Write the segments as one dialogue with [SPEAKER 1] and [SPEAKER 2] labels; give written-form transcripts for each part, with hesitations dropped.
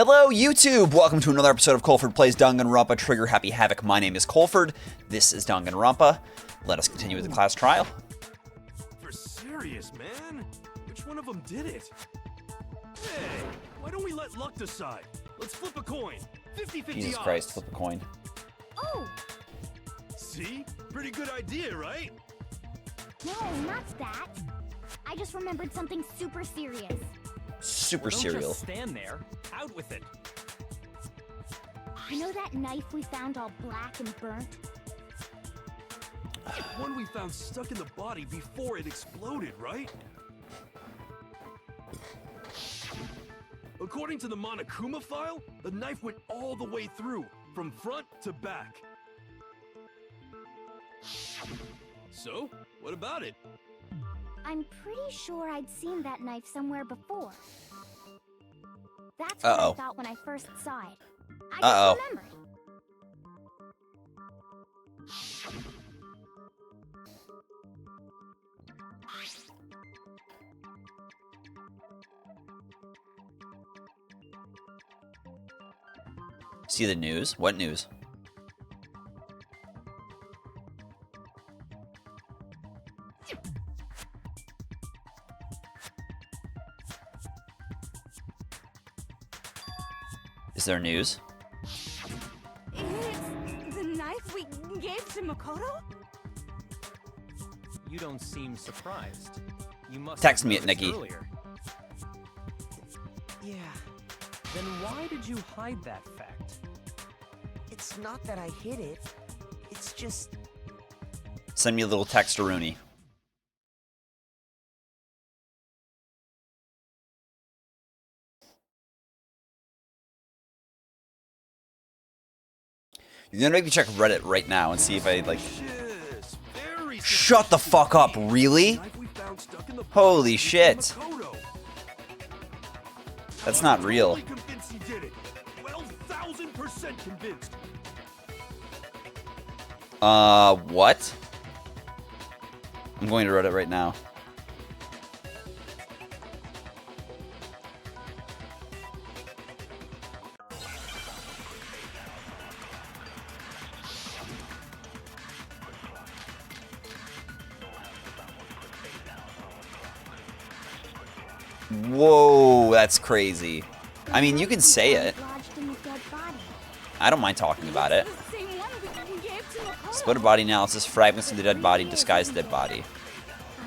[SPEAKER 1] Hello, YouTube! Welcome to another episode of Coleford Plays Danganronpa Trigger Happy Havoc. My name is Coleford. This is Danganronpa. Let us continue with the class trial.
[SPEAKER 2] For serious, man? Which one of them did it? Hey, why don't we let luck decide? Let's flip a coin. 50-50
[SPEAKER 1] Jesus
[SPEAKER 2] odds.
[SPEAKER 1] Christ, flip a coin.
[SPEAKER 3] Oh!
[SPEAKER 2] See? Pretty good idea, right?
[SPEAKER 3] No, not that. I just remembered something super serious.
[SPEAKER 1] Super
[SPEAKER 4] Don't
[SPEAKER 1] cereal.
[SPEAKER 4] just stand there. Out with it.
[SPEAKER 3] You know that knife we found all black and burnt?
[SPEAKER 2] One we found stuck in the body before it exploded, right? According to the Monokuma file, the knife went all the way through, from front to back. So, what about it?
[SPEAKER 3] I'm pretty sure I'd seen that knife somewhere before. That's what
[SPEAKER 1] Uh-oh.
[SPEAKER 3] I thought when I first saw it. I
[SPEAKER 1] Uh-oh.
[SPEAKER 3] just remembered.
[SPEAKER 1] See the news? What news? Is there news?
[SPEAKER 5] It's the knife we gave to Makoto?
[SPEAKER 4] You don't seem surprised. You must
[SPEAKER 1] Text
[SPEAKER 4] have
[SPEAKER 1] me at
[SPEAKER 4] noticed
[SPEAKER 1] Nikki.
[SPEAKER 4] earlier. Yeah. Then why did you hide that fact?
[SPEAKER 6] It's not that I hid it. It's just...
[SPEAKER 1] Send me a little text to Rooney. You're gonna make me check Reddit right now and see if I, like...
[SPEAKER 2] Yes, very
[SPEAKER 1] Shut the fuck up, really?
[SPEAKER 2] knife we found stuck in the
[SPEAKER 1] Holy
[SPEAKER 2] body
[SPEAKER 1] shit.
[SPEAKER 2] Makoto.
[SPEAKER 1] That's not real.
[SPEAKER 2] I'm totally convinced he did it. 12,000% convinced.
[SPEAKER 1] What? I'm going to Reddit right now. Whoa, that's crazy. I mean, you can say it.
[SPEAKER 3] Lodged in the dead body.
[SPEAKER 1] I don't mind talking about it.
[SPEAKER 5] The same one we gave to Makoto.
[SPEAKER 1] Split body analysis, fragments of the dead body, disguised dead body.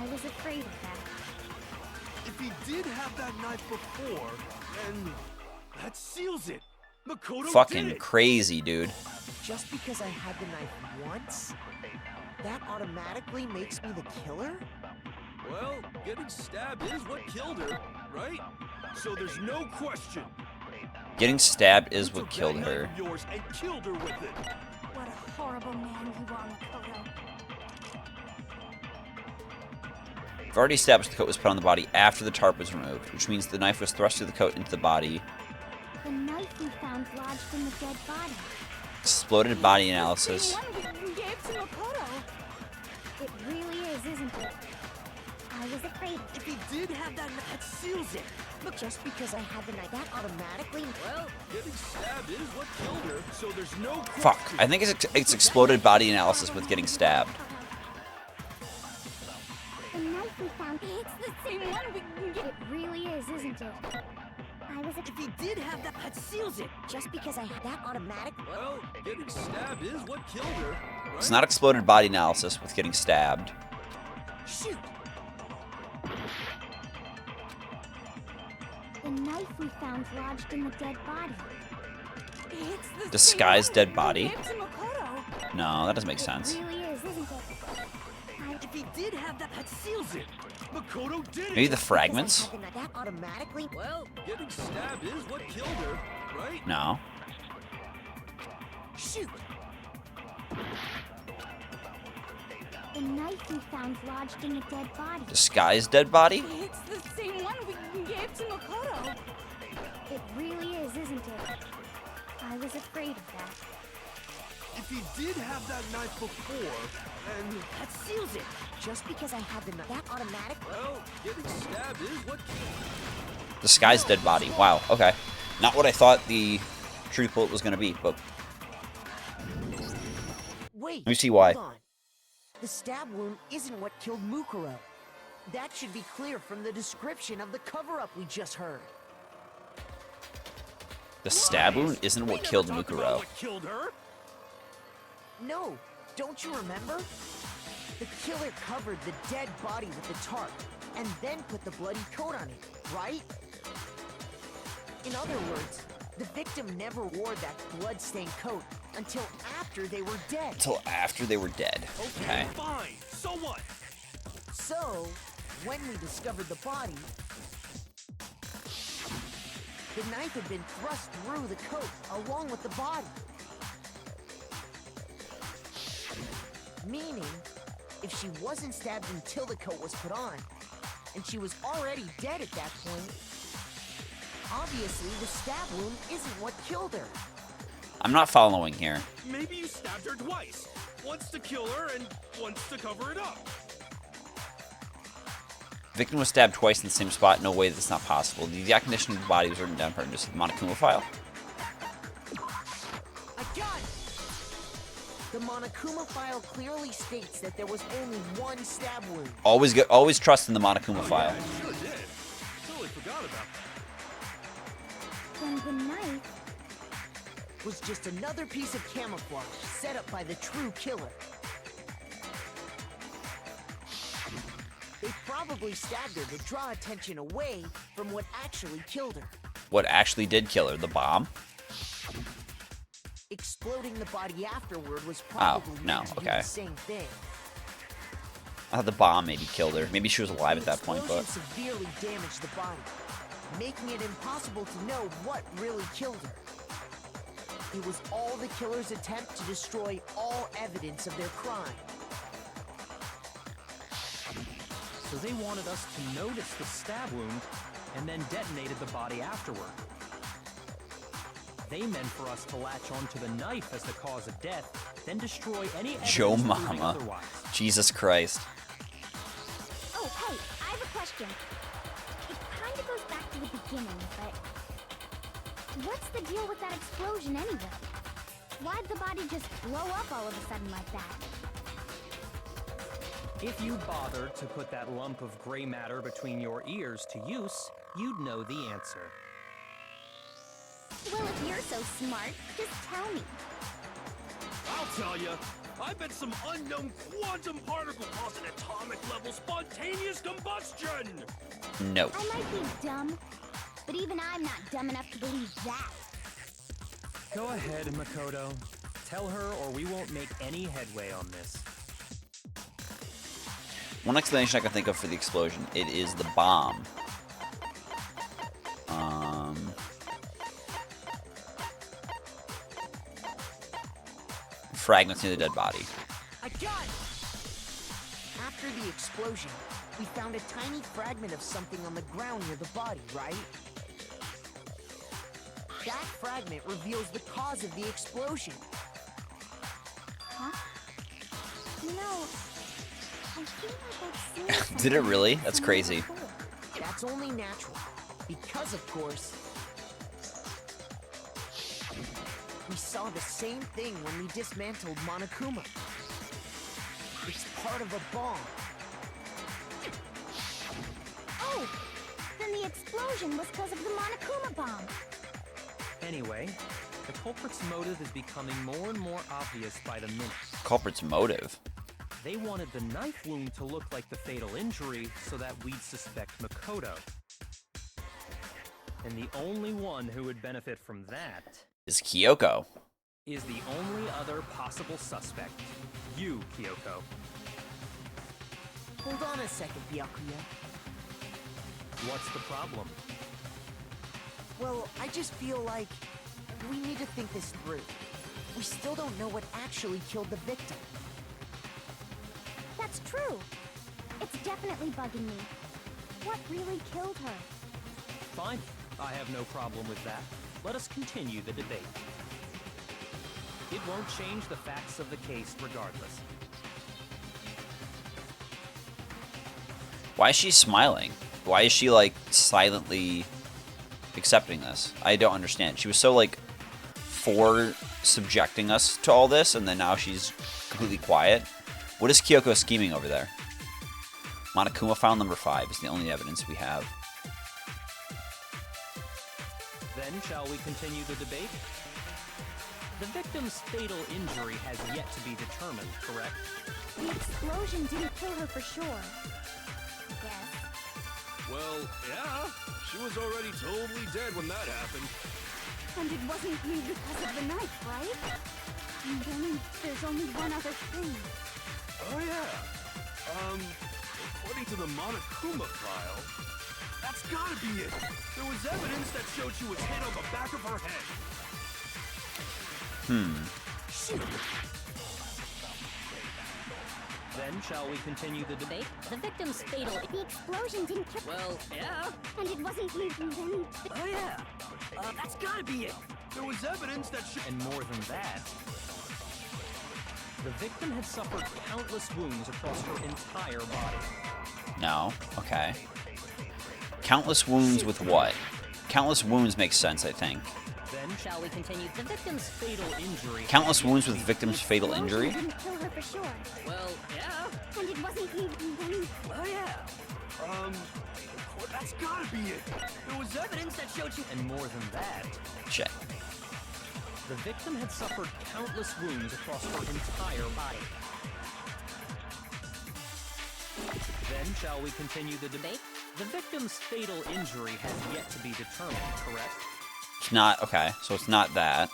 [SPEAKER 3] I was afraid of that.
[SPEAKER 2] If he did have that knife before, then that seals it. Makoto did
[SPEAKER 1] Fucking
[SPEAKER 2] it.
[SPEAKER 1] crazy, dude.
[SPEAKER 6] Just because I had the knife once, that automatically makes me the killer?
[SPEAKER 2] Well, getting stabbed is what killed her, right? So there's no question.
[SPEAKER 1] Getting stabbed is
[SPEAKER 2] You
[SPEAKER 1] what
[SPEAKER 2] took
[SPEAKER 1] killed
[SPEAKER 2] that knife
[SPEAKER 1] her.
[SPEAKER 2] of yours and killed her with it.
[SPEAKER 5] What a horrible man you are, Makoto.
[SPEAKER 1] I've already established the coat was put on the body after the tarp was removed, which means the knife was thrust through the coat into the body.
[SPEAKER 3] The knife we found lodged in the dead body.
[SPEAKER 1] Exploded body analysis.
[SPEAKER 5] The same one we gave to Makoto.
[SPEAKER 3] It really is, isn't it? I was afraid of it.
[SPEAKER 2] If he did have that knife, that seals it.
[SPEAKER 6] Look, just because I had the knife, that automatically...
[SPEAKER 2] Well, getting stabbed is what killed her, so there's no question.
[SPEAKER 1] Fuck. I think it's exploded body analysis with getting stabbed.
[SPEAKER 3] The knife we found,
[SPEAKER 5] It's the same one we gave.
[SPEAKER 3] it really is, isn't it? I was
[SPEAKER 6] If he did have that, that seals it. Just because I had that automatic...
[SPEAKER 2] Well, getting stabbed is what killed her, right?
[SPEAKER 1] It's not exploded body analysis with getting stabbed.
[SPEAKER 6] Shoot!
[SPEAKER 3] The knife we found lodged in the dead body.
[SPEAKER 5] It's the
[SPEAKER 1] Disguised
[SPEAKER 5] same
[SPEAKER 1] dead
[SPEAKER 5] one
[SPEAKER 1] body?
[SPEAKER 5] we gave to Makoto.
[SPEAKER 1] No, that doesn't make sense.
[SPEAKER 3] It really is, isn't it?
[SPEAKER 6] If he did have that,
[SPEAKER 2] That seals it. Makoto did it.
[SPEAKER 1] Maybe the fragments?
[SPEAKER 6] because I had the knife, that automatically...
[SPEAKER 2] Well, getting stabbed is what killed her, right?
[SPEAKER 1] No.
[SPEAKER 6] Shoot!
[SPEAKER 3] The knife we found lodged in the dead body.
[SPEAKER 1] Disguised dead body?
[SPEAKER 5] It's the same one we gave to Makoto.
[SPEAKER 3] It really is, isn't it? I was afraid of that.
[SPEAKER 2] If he did have that knife before, then
[SPEAKER 6] That seals it. Just because I had the knife, that automatic...
[SPEAKER 2] well, getting stabbed is what killed her.
[SPEAKER 1] Disguised dead body. Wow, okay. Not what I thought the truth bullet was going to be, but
[SPEAKER 6] Wait,
[SPEAKER 1] let me see why.
[SPEAKER 6] hold on. The stab wound isn't what killed Mukuro. That should be clear from the description of the cover-up we just heard.
[SPEAKER 1] The stab wound isn't
[SPEAKER 2] We
[SPEAKER 1] what
[SPEAKER 2] never
[SPEAKER 1] killed
[SPEAKER 2] talked about
[SPEAKER 1] Mukuro.
[SPEAKER 2] what killed her.
[SPEAKER 6] No, don't you remember? The killer covered the dead body with the tarp, and then put the bloody coat on it, right? In other words, the victim never wore that blood-stained coat until after they were dead.
[SPEAKER 1] Until after they were dead. Okay.
[SPEAKER 2] Fine. So what?
[SPEAKER 6] So, when we discovered the body, the knife had been thrust through the coat along with the body. Meaning, if she wasn't stabbed until the coat was put on, and she was already dead at that point, obviously the stab wound isn't what killed her.
[SPEAKER 1] I'm not following here.
[SPEAKER 2] Maybe you stabbed her twice. Once to kill her and once to cover it up.
[SPEAKER 1] Victim was stabbed twice in the same spot. No way that's not possible. The exact condition of the body was written down for just the Monokuma file.
[SPEAKER 6] I got it! The Monokuma file clearly states that there was only one stab wound.
[SPEAKER 1] Always trust in the Monokuma file.
[SPEAKER 2] I sure did. Totally forgot about that.
[SPEAKER 3] Then the knife.
[SPEAKER 6] Was just another piece of camouflage set up by the true killer. They probably stabbed her to draw attention away from what actually killed her.
[SPEAKER 1] What actually did kill her? The bomb?
[SPEAKER 6] Exploding the body afterward was probably
[SPEAKER 1] no,
[SPEAKER 6] meant to do
[SPEAKER 1] okay.
[SPEAKER 6] the same thing.
[SPEAKER 1] I thought the bomb maybe killed her. Maybe she was alive at that point,
[SPEAKER 6] The
[SPEAKER 1] but
[SPEAKER 6] explosion severely damaged the body, making it impossible to know what really killed her. It was all the killer's attempt to destroy all evidence of their crime.
[SPEAKER 4] So they wanted us to notice the stab wound and then detonated the body afterward. They meant for us to latch onto the knife as the cause of death, then destroy any evidence
[SPEAKER 1] Joe
[SPEAKER 4] proving
[SPEAKER 1] Mama.
[SPEAKER 4] otherwise.
[SPEAKER 1] Jesus Christ.
[SPEAKER 3] Oh, hey, I have a question. It kind of goes back to the beginning, but what's the deal with that explosion anyway? Why'd the body just blow up all of a sudden like that?
[SPEAKER 4] If you bothered to put that lump of gray matter between your ears to use, you'd know the answer.
[SPEAKER 3] Well, if you're so smart, just tell me.
[SPEAKER 2] I'll tell you. I bet some unknown quantum particle cause an atomic level spontaneous combustion.
[SPEAKER 1] No.
[SPEAKER 3] I might be dumb, but even I'm not dumb enough to believe that.
[SPEAKER 4] Go ahead, Makoto. Tell her or we won't make any headway on this.
[SPEAKER 1] One explanation I can think of for the explosion, it is the bomb. Fragments near the dead body.
[SPEAKER 6] I got it! After the explosion, we found a tiny fragment of something on the ground near the body, right? That fragment reveals the cause of the explosion.
[SPEAKER 3] Huh? You know, I feel like I've seen
[SPEAKER 1] Did it
[SPEAKER 3] something
[SPEAKER 1] really?
[SPEAKER 3] like
[SPEAKER 1] That's
[SPEAKER 3] that
[SPEAKER 1] crazy.
[SPEAKER 3] before.
[SPEAKER 6] That's only natural, because of course, we saw the same thing when we dismantled Monokuma. It's part of a bomb.
[SPEAKER 3] Oh, then the explosion was because of the Monokuma bomb.
[SPEAKER 4] Anyway, the culprit's motive is becoming more and more obvious by the minute.
[SPEAKER 1] Culprit's motive.
[SPEAKER 4] They wanted the knife wound to look like the fatal injury so that we'd suspect Makoto. And the only one who would benefit from that
[SPEAKER 1] Is Kyoko.
[SPEAKER 4] is the only other possible suspect. You, Kyoko.
[SPEAKER 6] Hold on a second, Byakuya.
[SPEAKER 4] What's the problem?
[SPEAKER 6] Well, I just feel like we need to think this through. We still don't know what actually killed the victim.
[SPEAKER 3] That's true. It's definitely bugging me. What really killed her?
[SPEAKER 4] Fine. I have no problem with that. Let us continue the debate. It won't change the facts of the case regardless.
[SPEAKER 1] Why is she smiling? Why is she like silently accepting this? I don't understand. She was so, like, for subjecting us to all this, and then now she's completely quiet. What is Kyoko scheming over there? Monokuma file number 5 is the only evidence we have.
[SPEAKER 4] Then, shall we continue the debate? The victim's fatal injury has yet to be determined, correct?
[SPEAKER 3] The explosion didn't kill her for sure. Yes.
[SPEAKER 2] Well, yeah. She was already totally dead when that happened.
[SPEAKER 5] And it wasn't because of the knife, right? And then there's only one other thing.
[SPEAKER 2] Oh, yeah. According to the Monokuma file, that's gotta be it. There was evidence that showed she was hit on the back of her head. Shoot.
[SPEAKER 4] Then, shall we continue the debate?
[SPEAKER 3] The victim's fatal. The explosion didn't kill.
[SPEAKER 4] Well, yeah.
[SPEAKER 3] And it wasn't then.
[SPEAKER 4] Oh, yeah. That's gotta be it.
[SPEAKER 2] There was evidence that she...
[SPEAKER 4] And more than that, the victim had suffered countless wounds across her entire body.
[SPEAKER 1] No. Okay. Countless wounds with what? Countless wounds makes sense, I think.
[SPEAKER 4] Then, shall we continue? The victim's fatal injury...
[SPEAKER 1] Countless wounds with victim's fatal injury?
[SPEAKER 3] Didn't kill her for sure.
[SPEAKER 4] Well, yeah.
[SPEAKER 3] And it wasn't then.
[SPEAKER 4] Oh, yeah.
[SPEAKER 2] That's gotta be it. There was evidence that showed she...
[SPEAKER 4] And more than that,
[SPEAKER 1] Shit.
[SPEAKER 4] the victim had suffered countless wounds across her entire body. Then, shall we continue the debate? The victim's fatal injury has yet to be determined, correct?
[SPEAKER 1] It's not... Okay, so it's not that.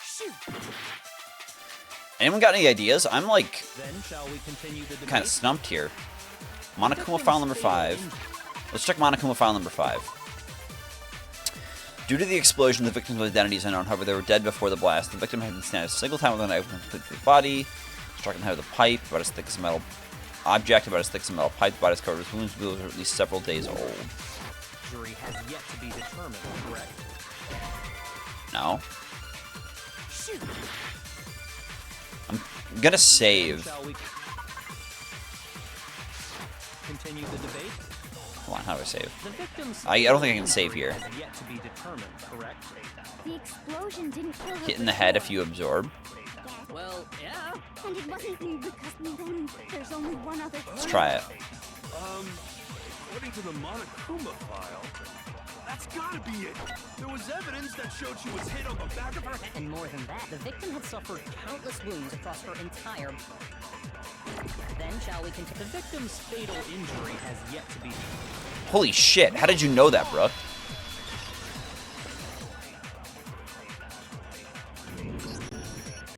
[SPEAKER 4] Shoot!
[SPEAKER 1] Anyone got any ideas? I'm, like,
[SPEAKER 4] Then, shall we continue the debate?
[SPEAKER 1] kind of stumped here. Monokuma file number 5. Let's check Monokuma file number 5. Due to the explosion, the victim's identity is unknown. However, they were dead before the blast. The victim had been stabbed a single time with a knife through the body, struck in the head with a pipe, about as thick as a metal object, about as thick as a metal pipe. The body is covered with wounds, were at least several days old.
[SPEAKER 4] Injury has yet to be determined, correct?
[SPEAKER 1] No.
[SPEAKER 4] Shoot!
[SPEAKER 1] I'm gonna save.
[SPEAKER 4] Shall we continue the debate?
[SPEAKER 1] Hold on, how do I save?
[SPEAKER 4] The victim's
[SPEAKER 1] I don't think I can save here.
[SPEAKER 4] has yet to be determined, correct?
[SPEAKER 3] The explosion didn't kill her.
[SPEAKER 1] Hit in
[SPEAKER 3] for
[SPEAKER 1] the head
[SPEAKER 3] sure.
[SPEAKER 1] if you absorb.
[SPEAKER 4] Well, yeah.
[SPEAKER 3] And it wasn't because then there's only one other thing.
[SPEAKER 1] Let's try it.
[SPEAKER 2] According to the Monokuma file, that's gotta be it. There was evidence that showed she was hit on the back of her head.
[SPEAKER 7] And more than that, the victim had suffered countless wounds across her entire... Then shall we continue?
[SPEAKER 4] The victim's fatal injury has yet to be...
[SPEAKER 1] Holy shit, how did you know that, Brooke?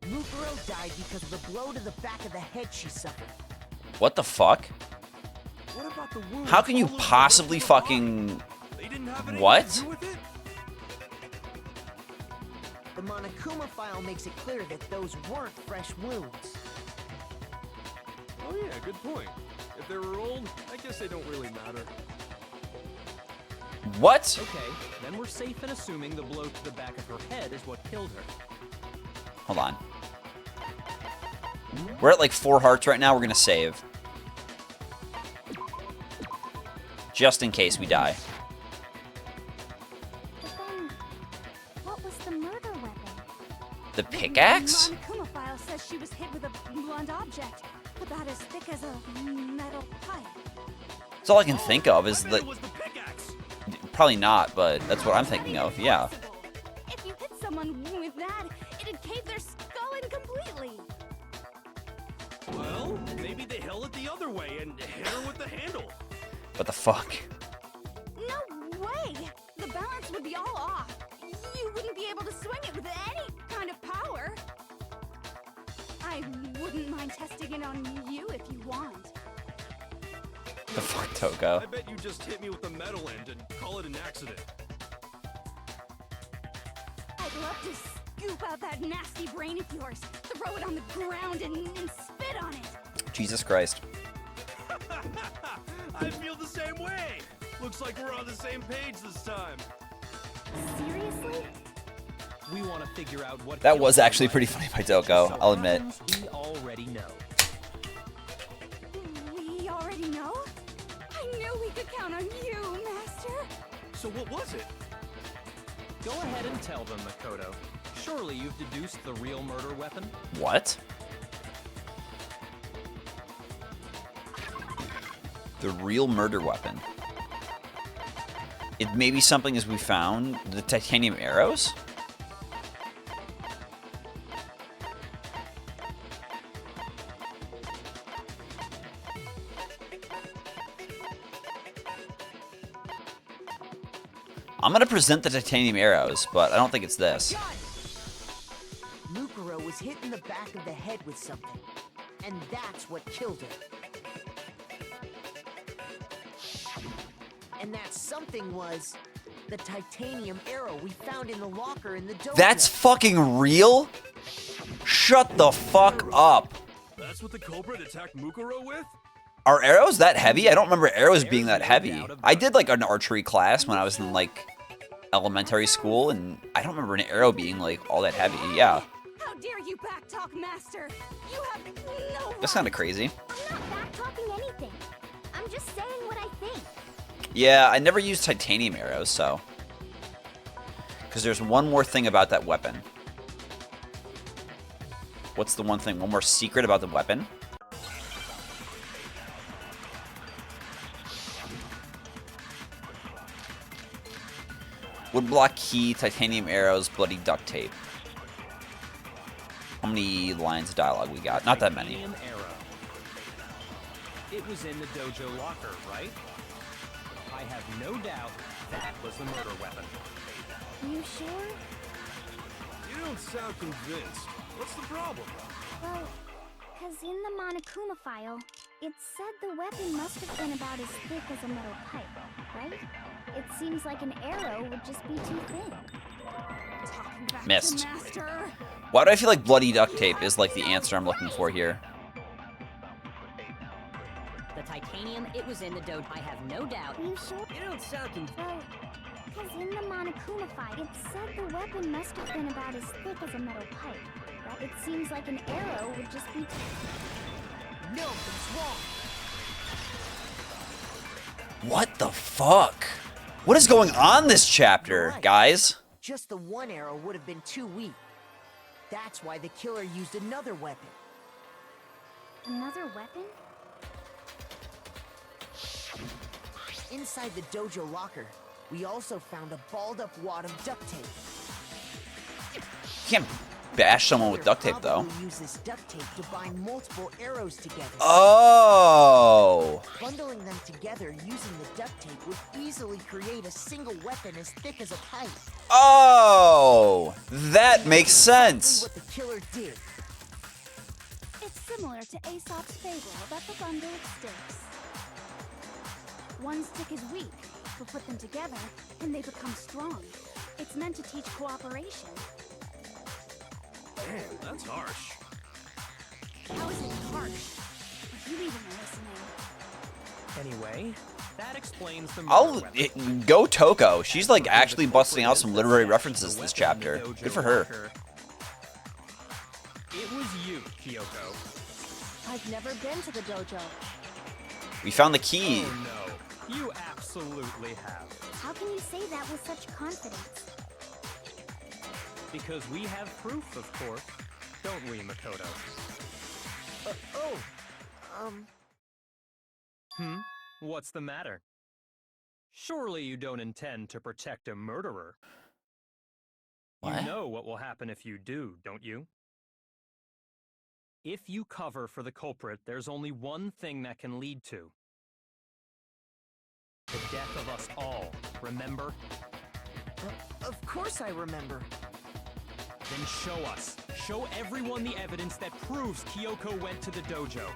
[SPEAKER 6] Mukuro died because of the blow to the back of the head she suffered.
[SPEAKER 1] What the fuck?
[SPEAKER 2] What about the wound?
[SPEAKER 1] How can you
[SPEAKER 2] all over the
[SPEAKER 1] possibly
[SPEAKER 2] rest of her body?
[SPEAKER 1] fucking...
[SPEAKER 2] They didn't have anything
[SPEAKER 1] What?
[SPEAKER 2] to do with it?
[SPEAKER 6] The Monokuma file makes it clear that those weren't fresh wounds.
[SPEAKER 2] Oh yeah, good point. If they were old, I guess they don't really matter.
[SPEAKER 1] What?
[SPEAKER 4] Okay, then we're safe in assuming the blow to the back of her head is what killed her.
[SPEAKER 1] Hold on. We're at like 4 hearts right now. We're gonna save. Just in case we die.
[SPEAKER 3] But then, what was the murder weapon?
[SPEAKER 1] The pickaxe?
[SPEAKER 5] The Monokuma file says she was hit with a blunt object, about as thick as a metal pipe.
[SPEAKER 1] That's all I can think of is
[SPEAKER 2] I bet
[SPEAKER 1] that...
[SPEAKER 2] it was the pickaxe.
[SPEAKER 1] Probably not, but that's what I'm thinking of, yeah.
[SPEAKER 5] If you hit someone with that, it'd cave their skull in completely.
[SPEAKER 2] Well, maybe they held it the other way and hit her with the handle.
[SPEAKER 1] What the fuck?
[SPEAKER 5] No way! The balance would be all off. You wouldn't be able to swing it with any kind of power. I wouldn't mind testing it on you if you want.
[SPEAKER 1] The fuck, Toko?
[SPEAKER 2] I bet you just hit me with the metal end and call it an accident.
[SPEAKER 5] I'd love to scoop out that nasty brain of yours, throw it on the ground and spit on it.
[SPEAKER 1] Jesus Christ.
[SPEAKER 2] I feel the same way. Looks like we're on the same page this time.
[SPEAKER 3] Seriously?
[SPEAKER 4] We want to figure out what...
[SPEAKER 1] That
[SPEAKER 4] killed
[SPEAKER 1] was
[SPEAKER 4] her
[SPEAKER 1] actually
[SPEAKER 4] right
[SPEAKER 1] pretty
[SPEAKER 4] now.
[SPEAKER 1] funny by Toko,
[SPEAKER 4] So
[SPEAKER 1] I'll admit.
[SPEAKER 4] we already know.
[SPEAKER 5] We already know? I knew we could count on you, Master.
[SPEAKER 2] So what was it?
[SPEAKER 4] Go ahead and tell them, Makoto. Surely you've deduced the real murder weapon?
[SPEAKER 1] What? The real murder weapon. It may be something as we found the titanium arrows? I'm gonna present the titanium arrows, but I don't think it's this.
[SPEAKER 6] Mukuro was hit in the back of the head with something, and that's what killed her. And that something was the titanium arrow we found in the locker in the dojo.
[SPEAKER 1] That's fucking real? Shut the fuck up.
[SPEAKER 2] That's what the culprit attacked Mukuro with?
[SPEAKER 1] Are arrows that heavy? I don't remember arrows being that heavy. I did like an archery class when I was in like elementary school, and I don't remember an arrow being like all that heavy. Yeah.
[SPEAKER 5] How dare you backtalk, Master? You have no
[SPEAKER 1] That's kind of crazy.
[SPEAKER 3] I'm not back-talking anything. I'm just saying what I think.
[SPEAKER 1] Yeah, I never used titanium arrows, so. Because there's one more thing about that weapon. What's the one thing? One more secret about the weapon? Woodblock key, titanium arrows, bloody duct tape. How many lines of dialogue we got? Not that many.
[SPEAKER 4] Titanium arrow. It was in the dojo locker, right? I have no doubt that was the murder weapon.
[SPEAKER 3] You sure?
[SPEAKER 2] You don't sound convinced. What's the problem?
[SPEAKER 3] Well, because in the Monokuma file, it said the weapon must have been about as thick as a metal pipe, right? It seems like an arrow would just be too thin.
[SPEAKER 5] Talking back
[SPEAKER 1] Missed.
[SPEAKER 5] to Master.
[SPEAKER 1] Why do I feel like bloody duct tape is like the answer I'm looking for here?
[SPEAKER 7] The titanium, it was in the dojo. I have no doubt.
[SPEAKER 3] You sure?
[SPEAKER 6] You don't sound convinced.
[SPEAKER 3] Well, because in the Monokuma file, it said the weapon must have been about as thick as a metal pipe, right? It seems like an arrow would just be too...
[SPEAKER 6] No, it's wrong.
[SPEAKER 1] What the fuck? What is going on this chapter, guys?
[SPEAKER 6] Just the one arrow would have been too weak. That's why the killer used another weapon.
[SPEAKER 3] Another weapon?
[SPEAKER 6] Inside the dojo locker, we also found a balled-up wad of duct tape.
[SPEAKER 1] You can't bash someone with duct tape, though.
[SPEAKER 6] Probably use this duct tape to bind multiple arrows together.
[SPEAKER 1] Oh!
[SPEAKER 6] Bundling them together using the duct tape would easily create a single weapon as thick as a pipe.
[SPEAKER 1] Oh! That makes sense!
[SPEAKER 6] What the killer did.
[SPEAKER 5] It's similar to Aesop's fable about the bundle of sticks. One stick is weak, but put them together, and they become strong. It's meant to teach cooperation.
[SPEAKER 2] Damn, that's harsh.
[SPEAKER 5] How is it harsh? Are you even listening?
[SPEAKER 4] Anyway, that explains the murder
[SPEAKER 1] I'll
[SPEAKER 4] weapon.
[SPEAKER 1] go Toko. She's like actually busting out some literary references this chapter. Good for her.
[SPEAKER 4] It was you, Kyoko.
[SPEAKER 5] I've never been to the dojo.
[SPEAKER 1] We found the key.
[SPEAKER 4] Oh no, you absolutely have.
[SPEAKER 3] How can you say that with such confidence?
[SPEAKER 4] Because we have proof, of course. Don't we, Makoto? What's the matter? Surely you don't intend to protect a murderer.
[SPEAKER 1] What?
[SPEAKER 4] You know what will happen if you do, don't you? If you cover for the culprit, there's only one thing that can lead to the death of us all, remember?
[SPEAKER 6] Of course I remember.
[SPEAKER 4] Then show us. Show everyone the evidence that proves Kyoko went to the dojo.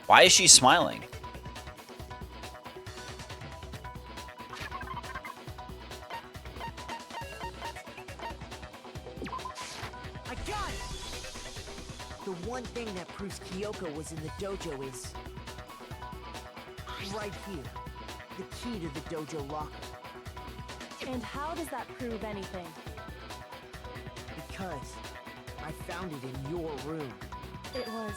[SPEAKER 1] Why is she smiling?
[SPEAKER 6] I got it! The one thing that proves Kyoko was in the dojo is... right here. The key to the dojo locker.
[SPEAKER 5] And how does that prove anything?
[SPEAKER 6] Because I found it in your room.
[SPEAKER 5] It was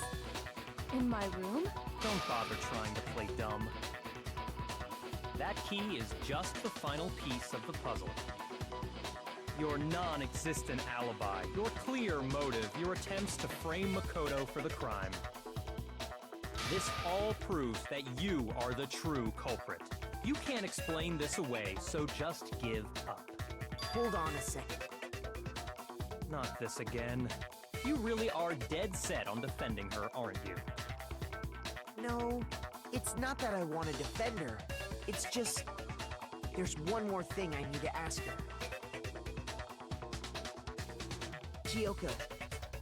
[SPEAKER 5] in my room?
[SPEAKER 4] Don't bother trying to play dumb. That key is just the final piece of the puzzle. Your non-existent alibi, your clear motive, your attempts to frame Makoto for the crime. This all proves that you are the true culprit. You can't explain this away, so just give up.
[SPEAKER 6] Hold on a second.
[SPEAKER 4] Not this again. You really are dead set on defending her, aren't you?
[SPEAKER 6] No, it's not that I want to defend her. It's just... there's one more thing I need to ask her. Kyoko,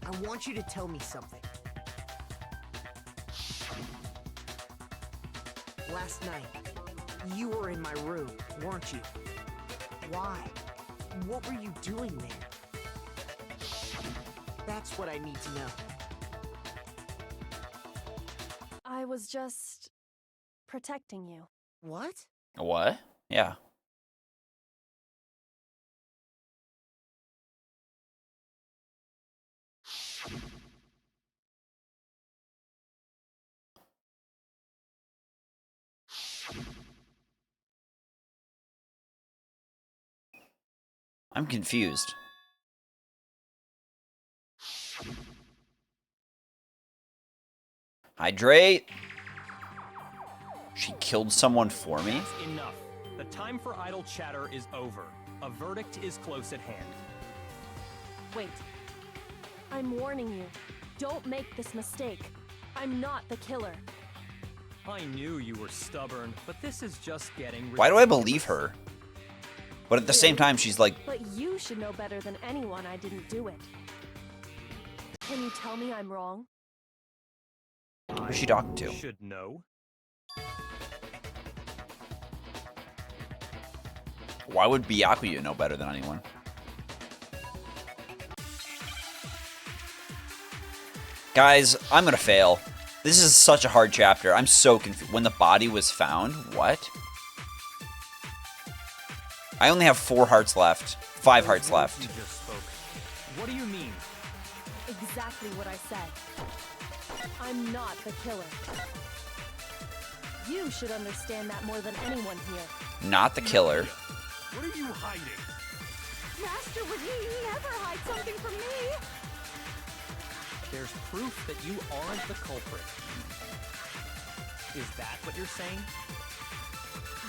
[SPEAKER 6] I want you to tell me something. Last night, you were in my room, weren't you? Why? What were you doing there? That's what I need to know.
[SPEAKER 8] I was just protecting you.
[SPEAKER 6] What?
[SPEAKER 1] What? Yeah. I'm confused. Hydrate. She killed someone for me?
[SPEAKER 4] That's enough. The time for idle chatter is over. A verdict is close at hand.
[SPEAKER 8] Wait. I'm warning you. Don't make this mistake. I'm not the killer.
[SPEAKER 4] I knew you were stubborn, but this is just getting
[SPEAKER 1] Why do I
[SPEAKER 4] ridiculous.
[SPEAKER 1] believe her? But at the same time, she's like,
[SPEAKER 8] But you should know better than anyone I didn't do it. Can you tell me I'm wrong?
[SPEAKER 1] who's she talking to?
[SPEAKER 4] Should know.
[SPEAKER 1] Why would Byakuya know better than anyone? Guys, I'm gonna fail. This is such a hard chapter. I'm so confused. When the body was found, what? I only have 4 hearts left. 5 hearts
[SPEAKER 4] Those words
[SPEAKER 1] left.
[SPEAKER 4] You just spoke. What do you mean?
[SPEAKER 8] Exactly what I said. I'm not the killer. You should understand that more than anyone here.
[SPEAKER 1] Not the killer.
[SPEAKER 2] What are you hiding?
[SPEAKER 5] Master would never hide something from me.
[SPEAKER 4] There's proof that you aren't the culprit. Is that what you're saying?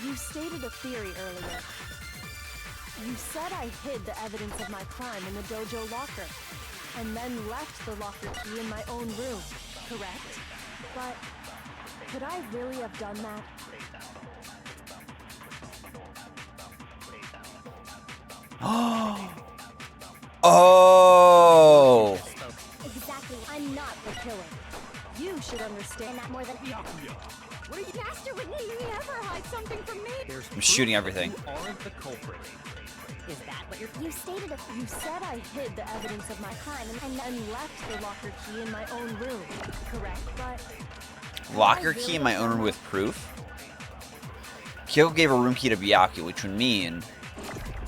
[SPEAKER 8] You stated a theory earlier. You said I hid the evidence of my crime in the dojo locker, and then left the locker key in my own room, correct? But could I really have done that?
[SPEAKER 1] Oh!
[SPEAKER 8] Exactly, I'm not the killer. You should understand that more than...
[SPEAKER 5] What are you? Master would never hide something from me.
[SPEAKER 4] There's
[SPEAKER 1] I'm shooting everything.
[SPEAKER 4] You aren't the culprit.
[SPEAKER 7] Is that what you're...
[SPEAKER 8] You stated you said I hid the evidence of my crime and then left the locker key in my own room, correct? But
[SPEAKER 1] Locker key in my own room with proof? Kyoko gave a room key to Byakuya, which would mean...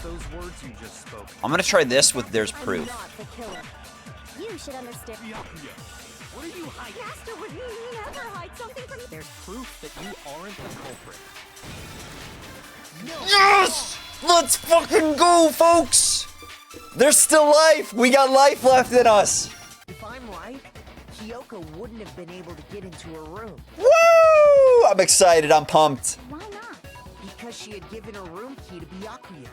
[SPEAKER 4] Those words you just spoke.
[SPEAKER 1] I'm gonna try this with there's
[SPEAKER 8] I'm
[SPEAKER 1] proof.
[SPEAKER 8] not the killer. You should understand.
[SPEAKER 2] What are you hiding?
[SPEAKER 5] Master would never hide something from me.
[SPEAKER 4] There's proof that you aren't the culprit.
[SPEAKER 1] Yes! Let's fucking go, folks! There's still life! We got life left in us!
[SPEAKER 6] If I'm right, Kyoko wouldn't have been able to get into her room
[SPEAKER 1] Woo! I'm excited, I'm pumped.
[SPEAKER 3] Why not?
[SPEAKER 6] because she had given her room key to Byakuya.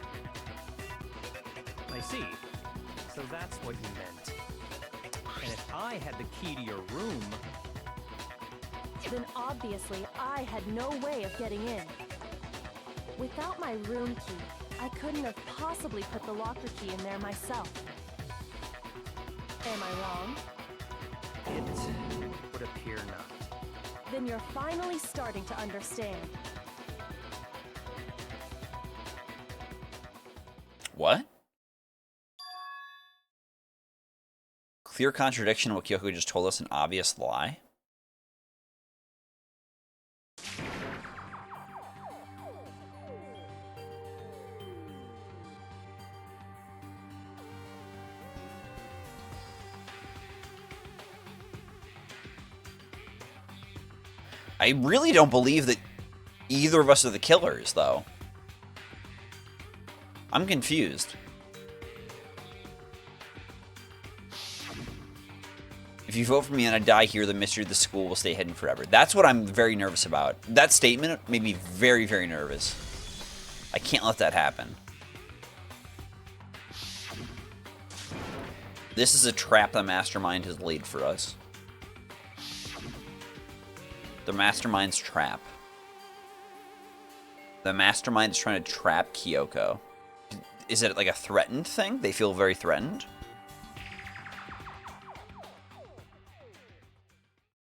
[SPEAKER 4] I see. So that's what you meant. And if I had the key to your room...
[SPEAKER 8] Then obviously I had no way of getting in. Without my room key, I couldn't have possibly put the locker key in there myself. Am I wrong?
[SPEAKER 4] It would appear not.
[SPEAKER 8] Then you're finally starting to understand.
[SPEAKER 1] What? Clear contradiction of what Kyoko just told us, an obvious lie? I really don't believe that either of us are the killers, though. I'm confused. If you vote for me and I die here, the mystery of the school will stay hidden forever. That's what I'm very nervous about. That statement made me very, very nervous. I can't let that happen. This is a trap the mastermind has laid for us. The mastermind's trap. The mastermind is trying to trap Kyoko. Is it like a threatened thing? They feel very threatened?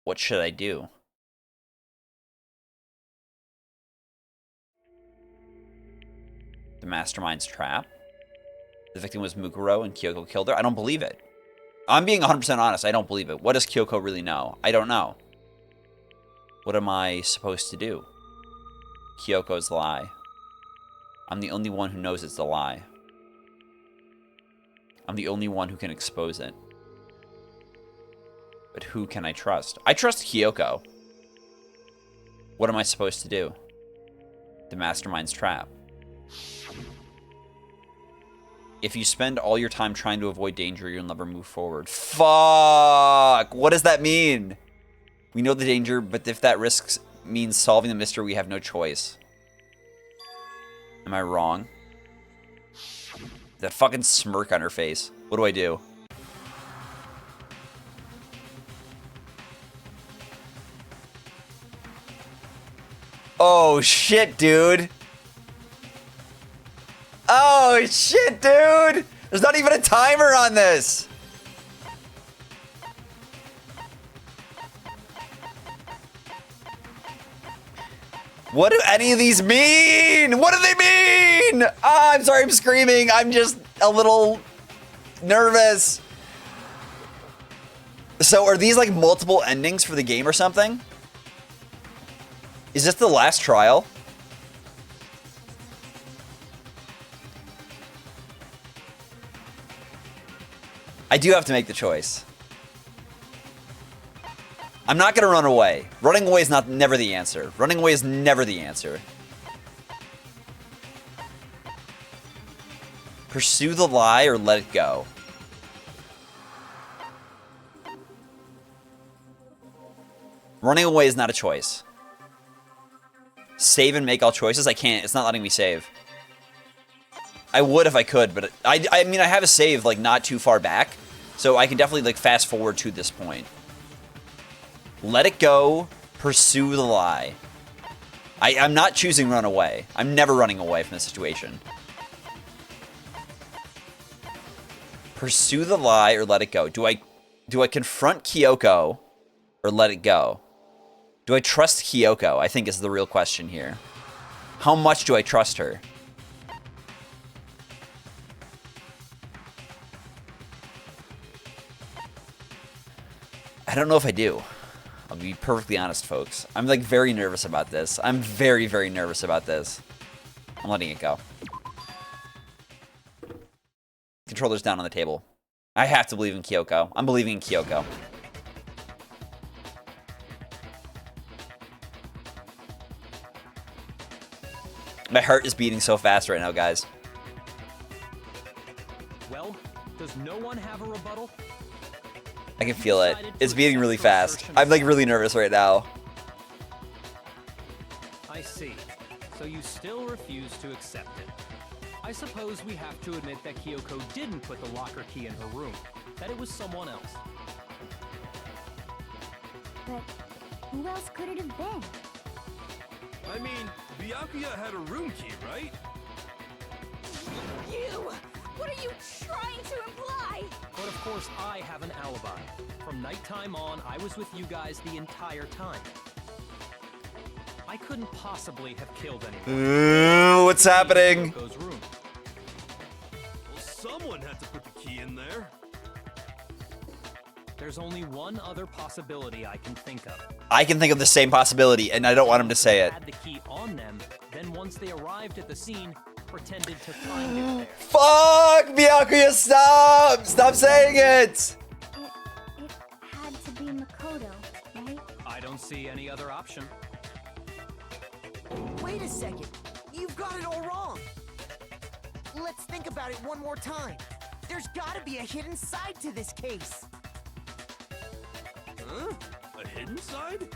[SPEAKER 1] What should I do? The mastermind's trap? The victim was Mukuro and Kyoko killed her? I don't believe it. I'm being 100% honest. I don't believe it. What does Kyoko really know? I don't know. What am I supposed to do? Kyoko's lie. I'm the only one who knows it's a lie. I'm the only one who can expose it. But who can I trust? I trust Kyoko. What am I supposed to do? The mastermind's trap. If you spend all your time trying to avoid danger, you'll never move forward. Fuck! What does that mean? We know the danger, but if that risk means solving the mystery, we have no choice. Am I wrong? That fucking smirk on her face. What do I do? Oh shit, dude. Oh shit, dude. There's not even a timer on this. What do any of these mean? What do they mean? Oh, I'm sorry I'm screaming. I'm just a little nervous. So are these like multiple endings for the game or something? Is this the last trial? I do have to make the choice. I'm not gonna run away. Running away is never the answer. Running away is never the answer. Pursue the lie or let it go. Running away is not a choice. Save and make all choices? I can't. It's not letting me save. I would if I could, but I mean, I have a save, like, not too far back. So I can definitely, like, fast forward to this point. Let it go. Pursue the lie. I'm not choosing run away. I'm never running away from the situation. Pursue the lie or let it go. Do I confront Kyoko or let it go? Do I trust Kyoko? I think is the real question here. How much do I trust her? I don't know if I do. I'll be perfectly honest, folks. I'm like very nervous about this. I'm very, very nervous about this. I'm letting it go. Controller's down on the table. I have to believe in Kyoko. I'm believing in Kyoko. My heart is beating so fast right now, guys.
[SPEAKER 4] Well, does no one have a rebuttal?
[SPEAKER 1] I can feel it. It's beating really fast. I'm like really nervous right now.
[SPEAKER 4] I see. So you still refuse to accept it. I suppose we have to admit that Kyoko didn't put the locker key in her room. That it was someone else.
[SPEAKER 3] But who else could it have been?
[SPEAKER 2] I mean, Byakuya had a room key, right?
[SPEAKER 5] You! What are you trying to imply?
[SPEAKER 4] But of course, I have an alibi. From nighttime on, I was with you guys the entire time. I couldn't possibly have killed anyone.
[SPEAKER 1] Ooh, what's happening?
[SPEAKER 4] Kyoko's room.
[SPEAKER 2] Well, someone had to put the key in there.
[SPEAKER 4] There's only one other possibility I can think of.
[SPEAKER 1] I can think of the same possibility, and I don't want him to say it.
[SPEAKER 4] Had the key on them, then once they arrived at the scene, pretended to find it there.
[SPEAKER 1] Fuck! Byakuya, stop! Stop saying it!
[SPEAKER 3] It had to be Makoto, right?
[SPEAKER 4] I don't see any other option.
[SPEAKER 6] Wait a second. You've got it all wrong. Let's think about it one more time. There's gotta be a hidden side to this case.
[SPEAKER 2] Huh? A hidden side?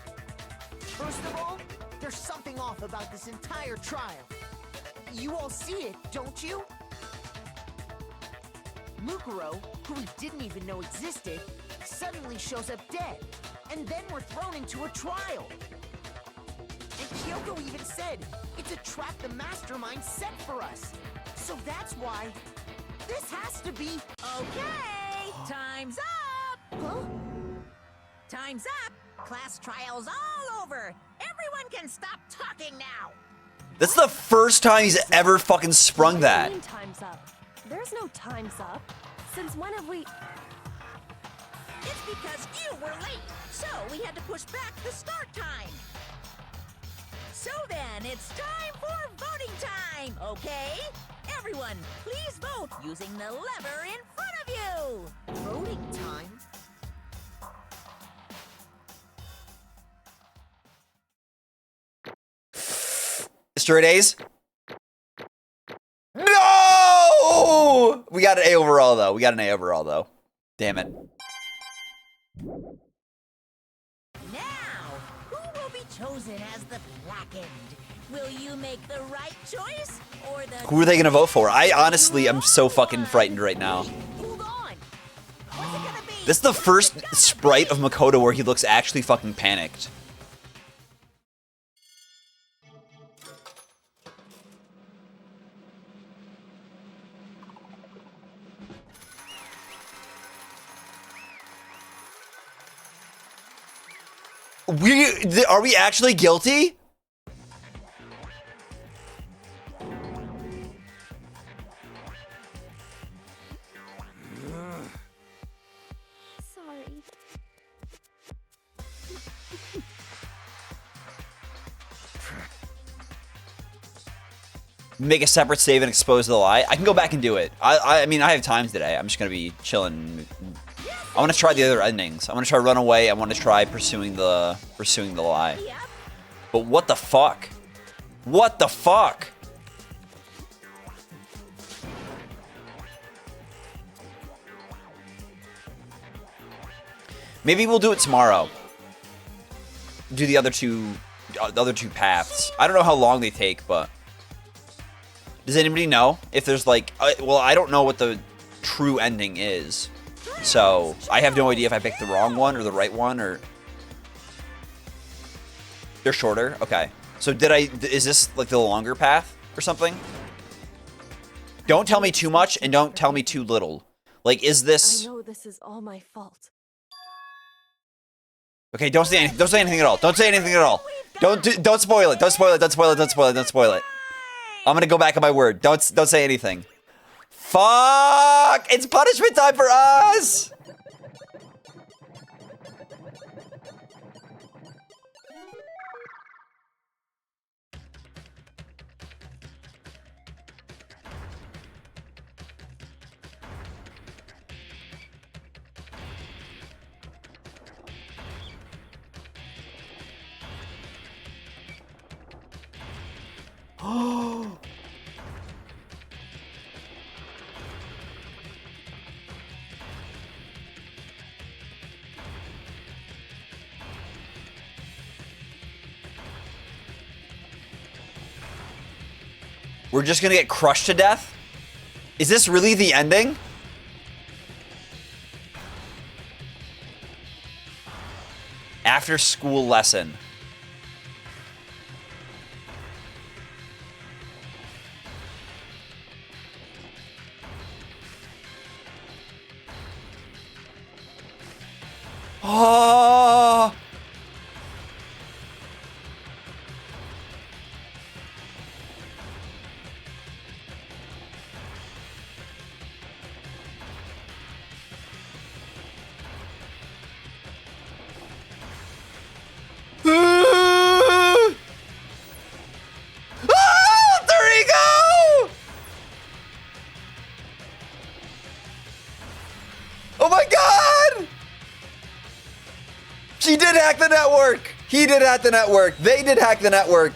[SPEAKER 6] First of all, there's something off about this entire trial. You all see it, don't you? Mukuro, who we didn't even know existed, suddenly shows up dead. And then we're thrown into a trial. And Kyoko even said, it's a trap the mastermind set for us. So that's why this has to be...
[SPEAKER 7] Okay, time's up!
[SPEAKER 6] Huh?
[SPEAKER 7] Time's up! Class trial's all over! Everyone can stop talking now!
[SPEAKER 1] That's the first time he's ever fucking sprung that.
[SPEAKER 8] What do you mean time's up? There's no time's up. Since when have we...
[SPEAKER 7] It's because you were late, so we had to push back the start time. So then, it's time for voting time, okay? Everyone, please vote using the lever in front of you!
[SPEAKER 6] Voting time?
[SPEAKER 1] Straight A's? No! We got an A overall, though. Damn it.
[SPEAKER 7] Now, who will be chosen as the blackened? Will you make the right choice, or the...
[SPEAKER 1] Who are they gonna vote for? I honestly am so fucking frightened right now.
[SPEAKER 7] Hold on! What's it gonna be?
[SPEAKER 1] This is the first sprite of Makoto where he looks actually fucking panicked. Are we actually guilty?
[SPEAKER 3] Sorry.
[SPEAKER 1] Make a separate save and expose the lie. I can go back and do it. I mean, I have time today. I'm just gonna be chilling. I want to try the other endings. I want to try Runaway. I want to try pursuing the lie. But what the fuck? What the fuck? Maybe we'll do it tomorrow. Do the other two paths. I don't know how long they take, but does anybody know if there's like? Well, I don't know what the true ending is. So, I have no idea if I picked the wrong one or the right one, or... They're shorter? Okay. So is this like the longer path or something? Don't tell me too much and don't tell me too little. Like, is this...
[SPEAKER 8] I know this is all my fault.
[SPEAKER 1] Okay, don't say anything. Don't say anything at all. Don't say anything at all. Don't spoil it. Don't spoil it. Don't spoil it. Don't spoil it. Don't spoil it. I'm gonna go back on my word. Don't say anything. Fuck! It's punishment time for us! Oh! We're just gonna get crushed to death? Is this really the ending? After school lesson. Oh! There you go! Oh my god! She did hack the network! He did hack the network! They did hack the network!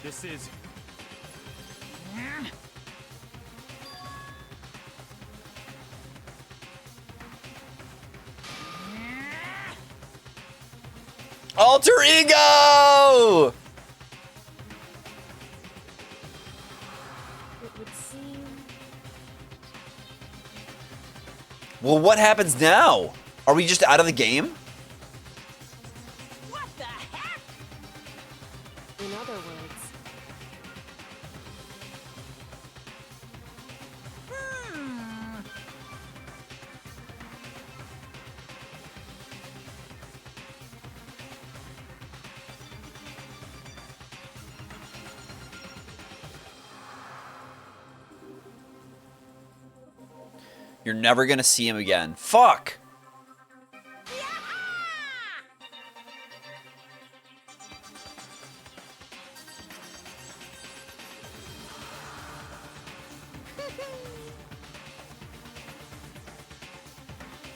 [SPEAKER 2] This is...
[SPEAKER 1] Alter ego!
[SPEAKER 8] It would seem.
[SPEAKER 1] Well, what happens now? Are we just out of the game?
[SPEAKER 7] What the heck?
[SPEAKER 8] In other words,
[SPEAKER 1] You're never gonna see him again. Fuck!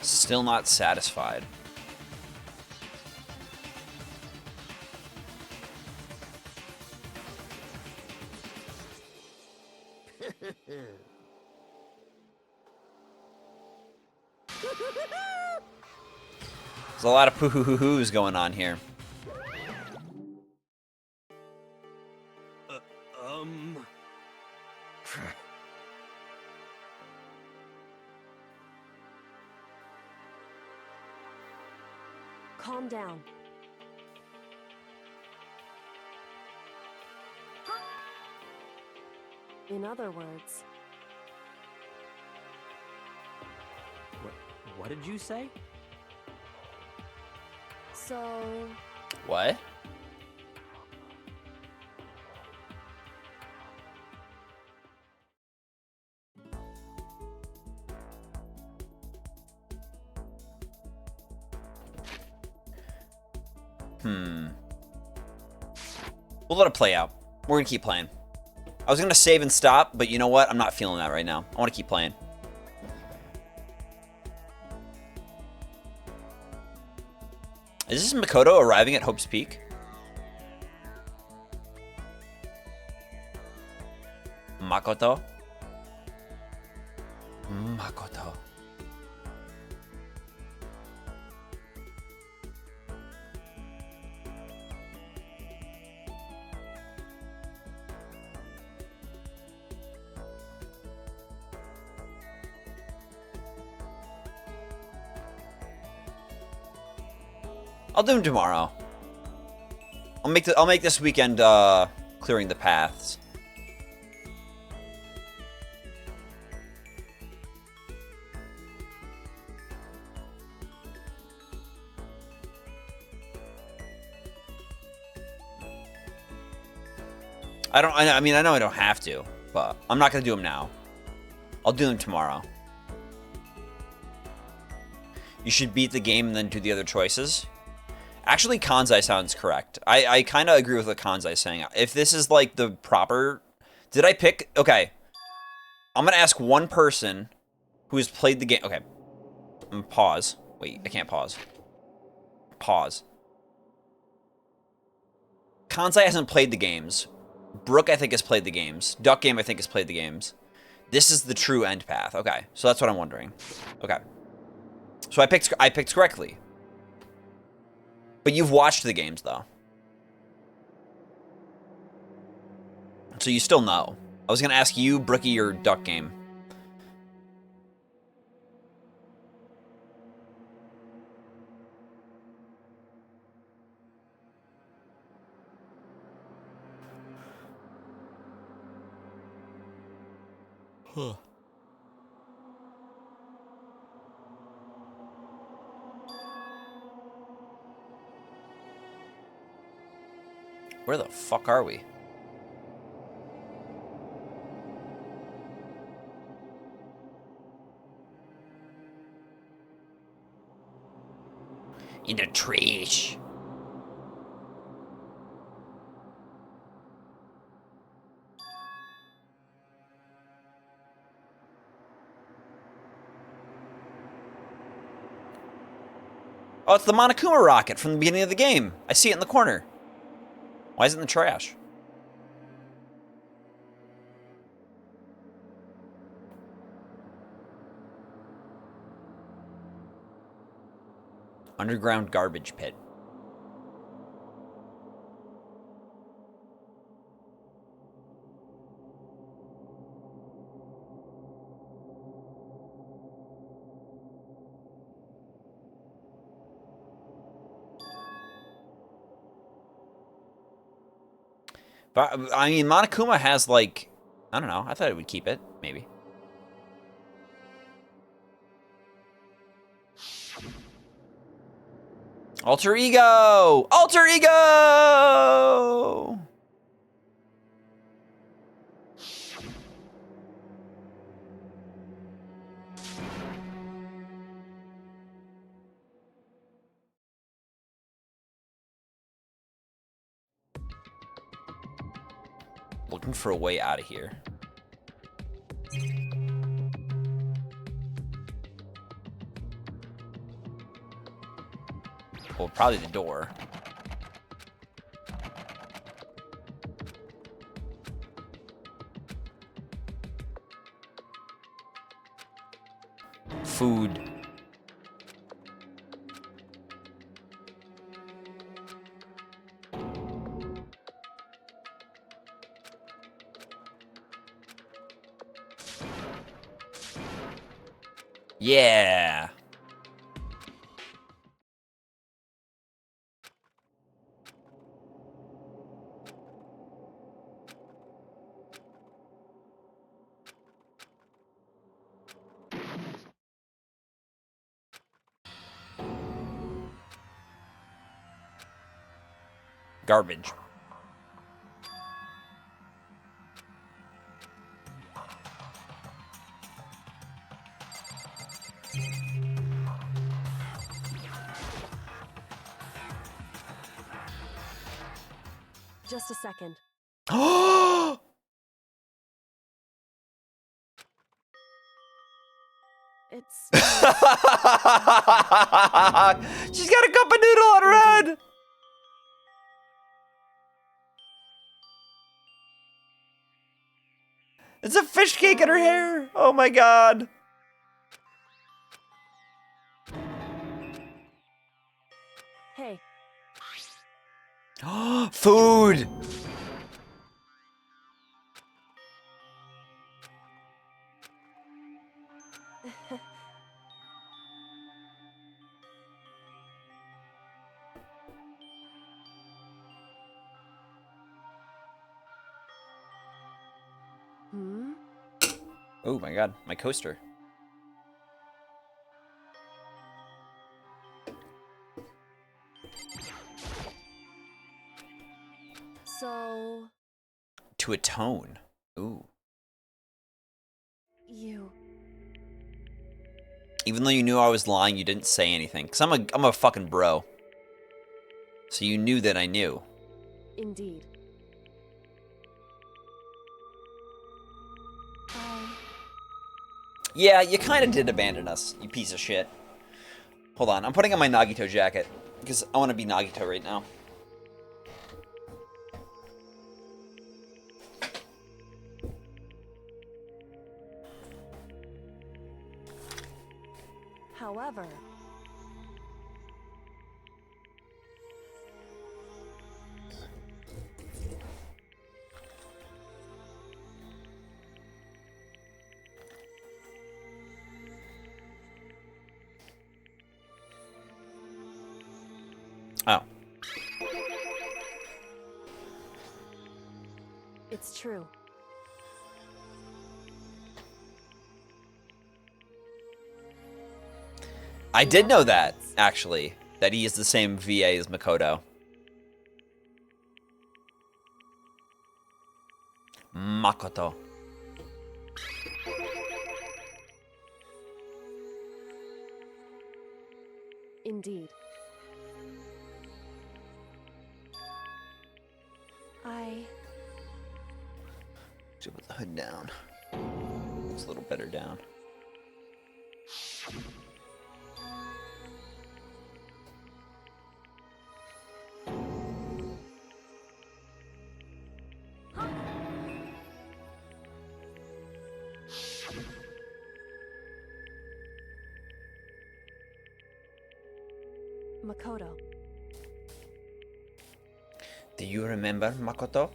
[SPEAKER 1] Still not satisfied. There's a lot of poo-hoo-hoo-hoos going on here.
[SPEAKER 8] calm down. In other words,
[SPEAKER 4] What did you say?
[SPEAKER 8] so
[SPEAKER 1] What? We'll let it play out. We're gonna keep playing. I was gonna save and stop, but you know what? I'm not feeling that right now. I want to keep playing. Is this Makoto arriving at Hope's Peak? Makoto? Makoto. I'll do them tomorrow. I'll make this weekend clearing the paths. I mean, I know I don't have to, but I'm not gonna do them now. I'll do them tomorrow. You should beat the game and then do the other choices. Actually, Kanzai sounds correct. I kind of agree with what Kanzai's saying. If this is like the proper... Did I pick... Okay. I'm going to ask one person who has played the game... Okay. Pause. Wait, I can't pause. Pause. Kanzai hasn't played the games. Brooke, I think, has played the games. Duck Game, I think, has played the games. This is the true end path. Okay, so that's what I'm wondering. Okay. So I picked correctly. But you've watched the games, though. So you still know. I was going to ask you, Brookie, or Duck Game. Huh. Where the fuck are we? In the trash. Oh, it's the Monokuma rocket from the beginning of the game. I see it in the corner. Why is it in the trash? Underground garbage pit. But, I mean, Monokuma has, like... I don't know. I thought it would keep it. Maybe. Alter Ego! Alter Ego! Looking for a way out of here. Well, probably the door. Food. Yeah. Garbage.
[SPEAKER 8] Just a second. It's
[SPEAKER 1] She's got a cup of noodle on her head. It's a fish cake in her hair. Oh my god.
[SPEAKER 8] Hey,
[SPEAKER 1] Food. Oh my god, my coaster.
[SPEAKER 8] so
[SPEAKER 1] To atone. Ooh.
[SPEAKER 8] you
[SPEAKER 1] Even though you knew I was lying, you didn't say anything. Cause I'm a fucking bro. So you knew that I knew.
[SPEAKER 8] indeed.
[SPEAKER 1] Yeah, you kind of did abandon us, you piece of shit. Hold on, I'm putting on my Nagito jacket. Because I want to be Nagito right now.
[SPEAKER 8] However,
[SPEAKER 1] Oh.
[SPEAKER 8] it's true.
[SPEAKER 1] I did know that, actually. That he is the same VA as Makoto. Makoto.
[SPEAKER 8] Indeed.
[SPEAKER 1] Should put the hood down. It's a little better down.
[SPEAKER 8] Makoto.
[SPEAKER 1] Do you remember Makoto?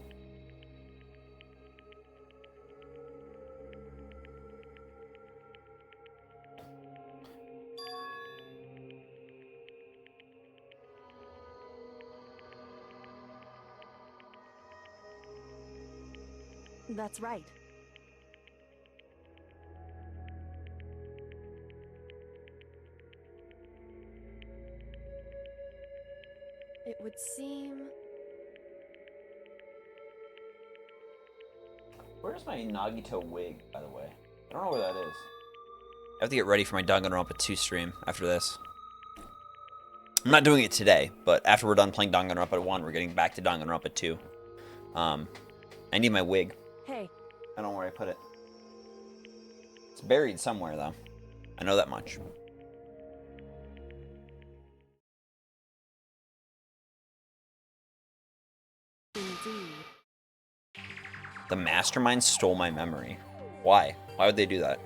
[SPEAKER 8] That's right. It would seem...
[SPEAKER 1] Where's my Nagito wig, by the way? I don't know where that is. I have to get ready for my Danganronpa 2 stream after this. I'm not doing it today, but after we're done playing Danganronpa 1, we're getting back to Danganronpa 2. I need my wig.
[SPEAKER 8] Hey.
[SPEAKER 1] I don't know where I put it. It's buried somewhere, though. I know that much.
[SPEAKER 8] Indeed.
[SPEAKER 1] The mastermind stole my memory. Why? Why would they do that?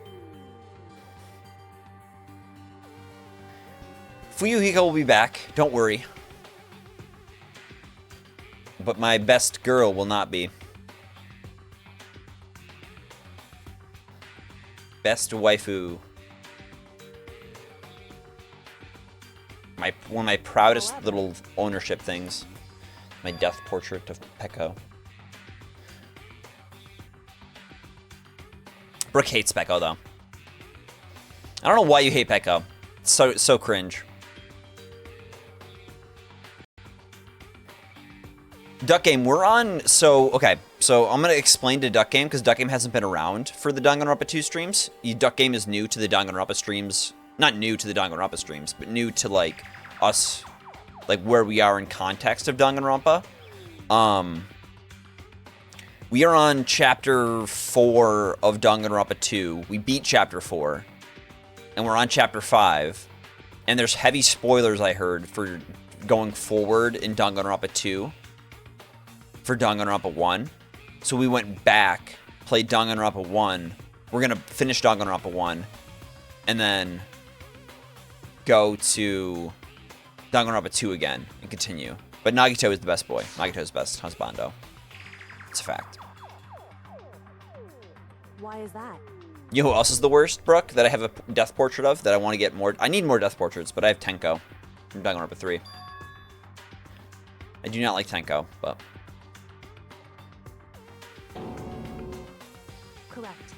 [SPEAKER 1] Fuyuhiko will be back. Don't worry. But my best girl will not be. Best waifu. One of my proudest little ownership things. My death portrait of Peko. Brooke hates Peko, though. I don't know why you hate Peko. It's so cringe. Duck Game, we're on... okay. So I'm going to explain to Duck Game, because Duck Game hasn't been around for the Danganronpa 2 streams. Duck Game is new to the Danganronpa streams. Not new to the Danganronpa streams, but new to, like, us... like, where we are in context of Danganronpa. We are on Chapter 4 of Danganronpa 2. We beat Chapter 4. And we're on Chapter 5. And there's heavy spoilers, I heard, for going forward in Danganronpa 2. For Danganronpa 1. So we went back, played Danganronpa 1. We're going to finish Danganronpa 1. And then go to Danganronpa 2 again and continue. But Nagito is the best boy. Nagito is the best husbando. It's a fact.
[SPEAKER 8] Why is that?
[SPEAKER 1] You know who else is the worst, Brooke, that I have a death portrait of that I want to get more? I need more death portraits, but I have Tenko from Danganronpa 3. I do not like Tenko, but...
[SPEAKER 8] Correct.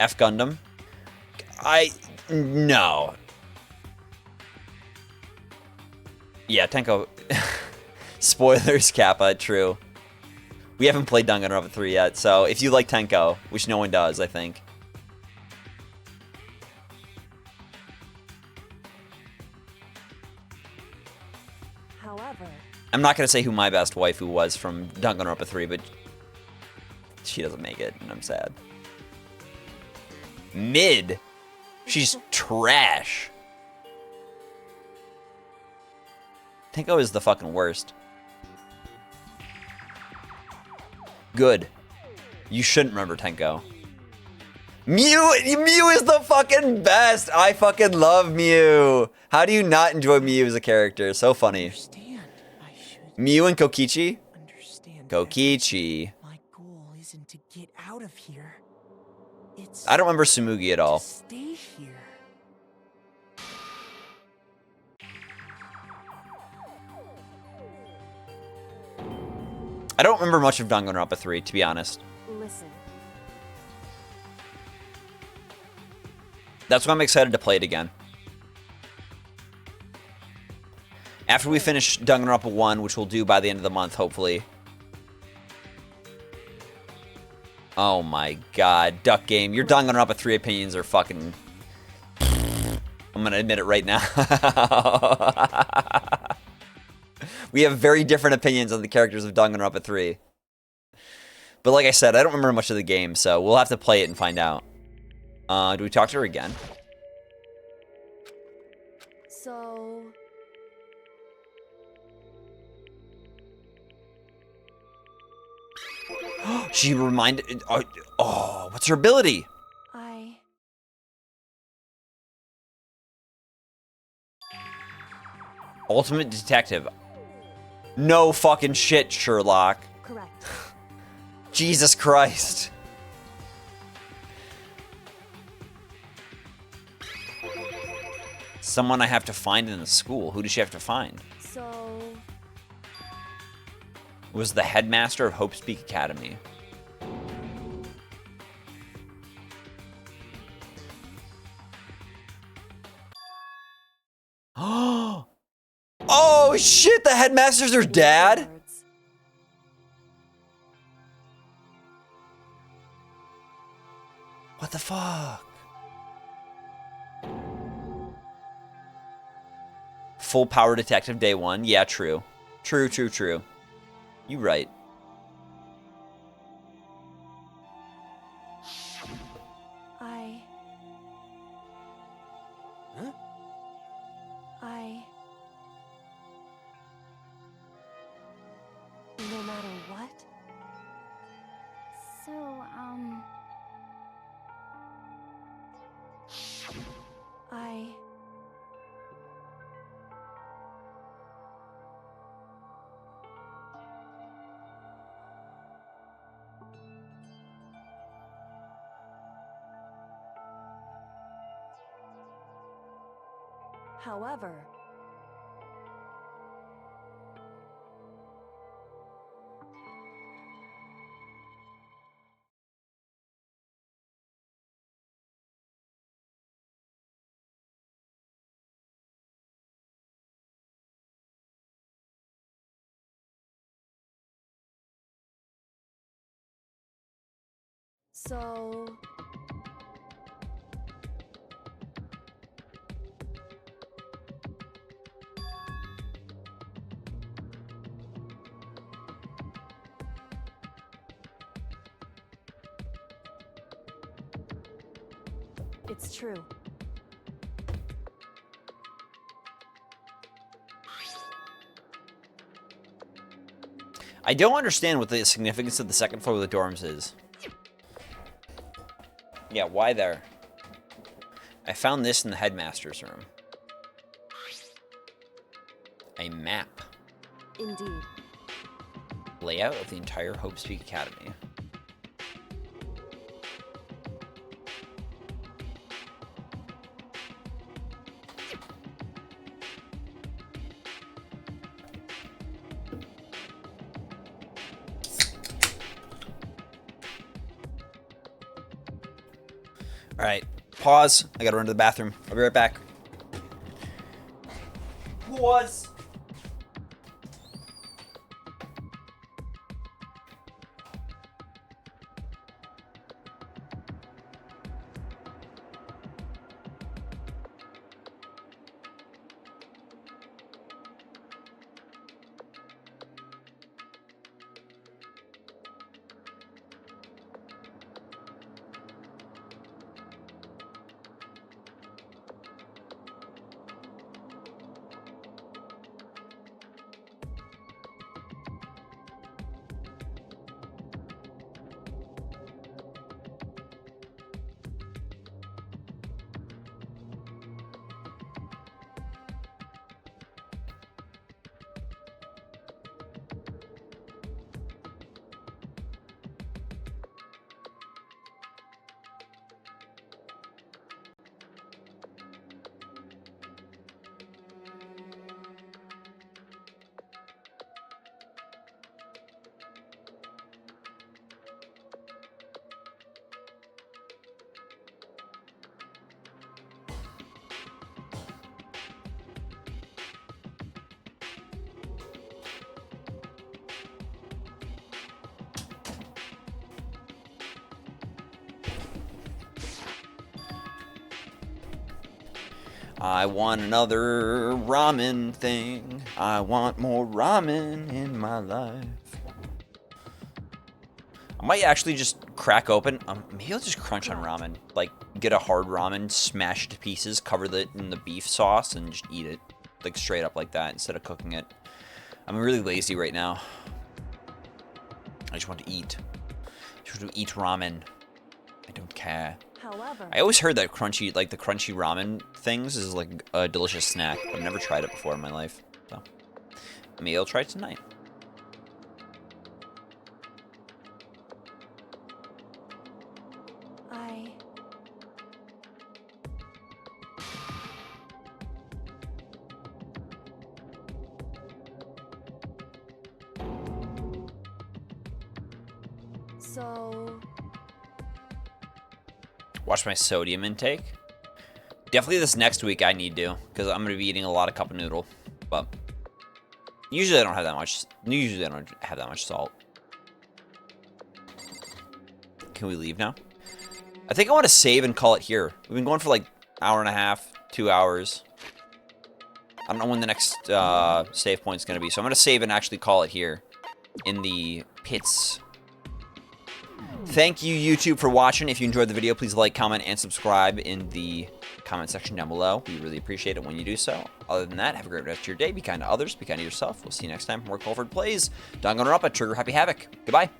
[SPEAKER 1] F Gundam? No. Yeah, Tenko... Spoilers, Kappa, true. We haven't played Danganronpa 3 yet, so if you like Tenko, which no one does, I think.
[SPEAKER 8] However...
[SPEAKER 1] I'm not going to say who my best waifu was from Danganronpa 3, but she doesn't make it, and I'm sad. Mid. She's trash. Tenko is the fucking worst. Good. You shouldn't remember Tenko. Mew is the fucking best. I fucking love Mew. How do you not enjoy Mew as a character? So funny. Mew and Kokichi? Kokichi.
[SPEAKER 6] My goal isn't to get out of here. It's
[SPEAKER 1] I don't remember Tsumugi at all.
[SPEAKER 6] to stay here.
[SPEAKER 1] I don't remember much of Danganronpa 3, to be honest.
[SPEAKER 8] Listen.
[SPEAKER 1] That's why I'm excited to play it again. After we finish Danganronpa 1, which we'll do by the end of the month, hopefully. Oh my god, Duck Game. Your Danganronpa 3 opinions are fucking... I'm gonna admit it right now. We have very different opinions on the characters of Danganronpa 3. But like I said, I don't remember much of the game, so we'll have to play it and find out. Do we talk to her again?
[SPEAKER 8] So...
[SPEAKER 1] She reminded... Oh, what's her ability? Ultimate detective. No fucking shit, Sherlock.
[SPEAKER 8] Correct.
[SPEAKER 1] Jesus Christ. Someone I have to find in the school. Who does she have to find?
[SPEAKER 8] So,
[SPEAKER 1] It was the headmaster of Hope Speak Academy. Oh shit, the headmaster's her dad?
[SPEAKER 8] words.
[SPEAKER 1] What the fuck? Full power detective day one. Yeah, true. True, true, true. You right.
[SPEAKER 2] Huh?
[SPEAKER 8] No matter what?
[SPEAKER 3] So,
[SPEAKER 8] However, so it's true.
[SPEAKER 1] I don't understand what the significance of the second floor of the dorms is. Yeah, why there? I found this in the headmaster's room. A map.
[SPEAKER 8] Indeed.
[SPEAKER 1] Layout of the entire Hope Speak Academy. All right, pause. I gotta run to the bathroom. I'll be right back. Pause. I want another ramen thing. I want more ramen in my life. I might actually just crack open. Maybe I'll just crunch on ramen. Like, get a hard ramen, smash it to pieces, cover it in the beef sauce, and just eat it. Like, straight up like that instead of cooking it. I'm really lazy right now. I just want to eat. I just want to eat ramen. I don't care.
[SPEAKER 8] However,
[SPEAKER 1] I always heard that crunchy, like the crunchy ramen things is like a delicious snack, but I've never tried it before in my life. So maybe I'll try it tonight.
[SPEAKER 8] So...
[SPEAKER 1] Watch my sodium intake. Definitely this next week I need to, because I'm going to be eating a lot of cup of noodle. But usually I don't have that much. Usually I don't have that much salt. Can we leave now? I think I want to save and call it here. We've been going for like an hour and a half, 2 hours. I don't know when the next save point is going to be, so I'm going to save and actually call it here in the pits. Thank you, YouTube, for watching. If you enjoyed the video, please like, comment, and subscribe in the comment section down below. We really appreciate it when you do so. Other than that, have a great rest of your day. Be kind to others. Be kind to yourself. We'll see you next time. More Coleford Plays. Danganronpa, Trigger Happy Havoc. Goodbye.